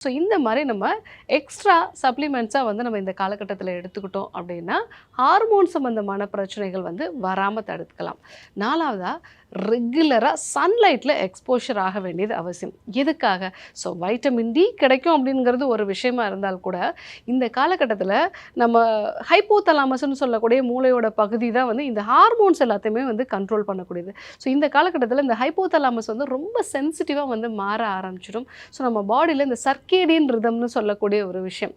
So இந்த மாதிரி நம்ம எக்ஸ்ட்ரா சப்ளிமெண்ட்ஸாக வந்து நம்ம இந்த காலகட்டத்தில் எடுத்துக்கிட்டோம் அப்படின்னா ஹார்மோன் சம்மந்தமான பிரச்சனைகள் வந்து வராமல் தடுக்கலாம். 4வதா ரெகுலராக சன்லைட்டில் எக்ஸ்போஷர் ஆக வேண்டியது அவசியம். எதுக்காக? ஸோ வைட்டமின் டி கிடைக்கும் அப்படிங்கிறது ஒரு விஷயமா இருந்தால் கூட இந்த காலகட்டத்தில் நம்ம ஹைப்போதலாமஸ்ன்னு சொல்லக்கூடிய மூளையோட பகுதி தான் வந்து இந்த ஹார்மோன்ஸ் எல்லாத்தையுமே வந்து கண்ட்ரோல் பண்ணக்கூடியது. ஸோ இந்த காலகட்டத்தில் இந்த ஹைப்போதலாமஸ் வந்து ரொம்ப சென்சிட்டிவாக வந்து மாற ஆரம்பிச்சிடும். ஸோ நம்ம பாடியில் இந்த சர்க்கேடியன் ரிதம்னு சொல்லக்கூடிய ஒரு விஷயம்,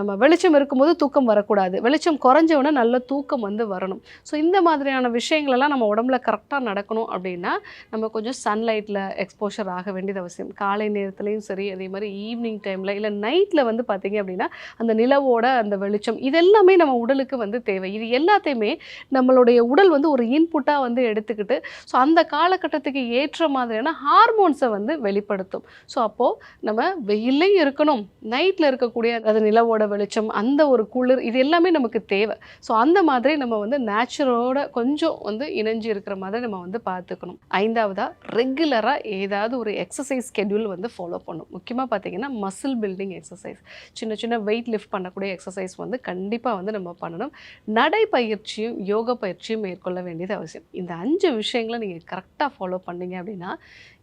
நம்ம வெளிச்சம் இருக்கும்போது தூக்கம் வரக்கூடாது, வெளிச்சம் குறைஞ்சவுடனே நல்ல தூக்கம் வந்து வரணும். ஸோ இந்த மாதிரியான விஷயங்களெல்லாம் நம்ம உடம்புல கரெக்டாக நடக்கணும் அப்படின்னா நம்ம கொஞ்சம் சன்லைட்டில் எக்ஸ்போஷர் ஆக வேண்டியது அவசியம். காலை நேரத்துலையும் சரி, அதே மாதிரி ஈவினிங் டைமில் இல்லை நைட்டில் வந்து பார்த்திங்க அப்படின்னா அந்த நிலவோட அந்த வெளிச்சம் இதெல்லாமே நம்ம உடலுக்கு வந்து தேவை. இது எல்லாத்தையுமே நம்மளுடைய உடல் வந்து ஒரு இன்புட்டாக வந்து எடுத்துக்கிட்டு ஸோ அந்த காலகட்டத்துக்கு ஏற்ற மாதிரியான ஹார்மோன்ஸை வந்து வெளிப்படுத்தும். ஸோ அப்போது நம்ம வெயிலையும் இருக்கணும், நைட்டில் இருக்கக்கூடிய அது நிலவோட வெளிச்சம், அந்த ஒரு குளிர், இது எல்லாமே நமக்கு தேவை. ஸோ அந்த மாதிரி நம்ம வந்து நேச்சுரலோட கொஞ்சம் வந்து இணைஞ்சு இருக்கிற மாதிரி நம்ம வந்து பார்த்துக்கணும். 5வதா ரெகுலராக ஏதாவது ஒரு எக்ஸசைஸ் ஸ்கெட்யூல் வந்து ஃபாலோ பண்ணணும். முக்கியமாக பார்த்தீங்கன்னா மசில் பில்டிங் எக்ஸசைஸ், சின்ன சின்ன வெயிட் லிஃப்ட் பண்ணக்கூடிய எக்ஸசைஸ் வந்து கண்டிப்பாக வந்து நம்ம பண்ணணும். நடைப்பயிற்சியும் யோகா பயிற்சியும் மேற்கொள்ள வேண்டியது அவசியம். இந்த 5 விஷயங்களை நீங்கள் கரெக்டாக ஃபாலோ பண்ணீங்க அப்படின்னா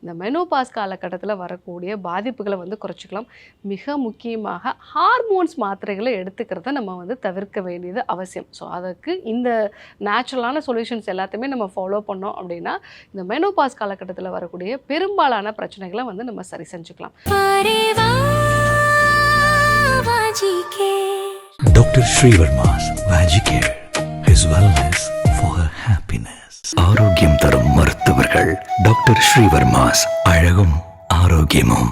இந்த மெனோபாஸ் காலகட்டத்தில் வரக்கூடிய பாதிப்புகளை வந்து குறைச்சிக்கலாம். மிக முக்கியமாக ஹார்மோன்ஸ் மாத்திரைகளை எடுத்துக்கிறத நம்ம வந்து தவிர்க்க வேண்டியது அவசியம். ஸோ அதுக்கு இந்த நேச்சுரலான சொல்யூஷன்ஸ் எல்லாத்தையுமே நம்ம ஃபாலோ பண்ணோம் அப்படின்னா இந்த மெனோபாஸ் காலகட்டத்தில் வரக்கூடிய பெரும்பாலான பிரச்சனைகளை வந்து நம்ம சரி செஞ்சுக்கலாம். Doctor Srivarma's magicare, his wellness for her happiness. ஆரோக்கியம் தரும் மருத்துவர்கள் டாக்டர் ஸ்ரீவர்மாஸ், அழகும் ஆரோக்கியமும்.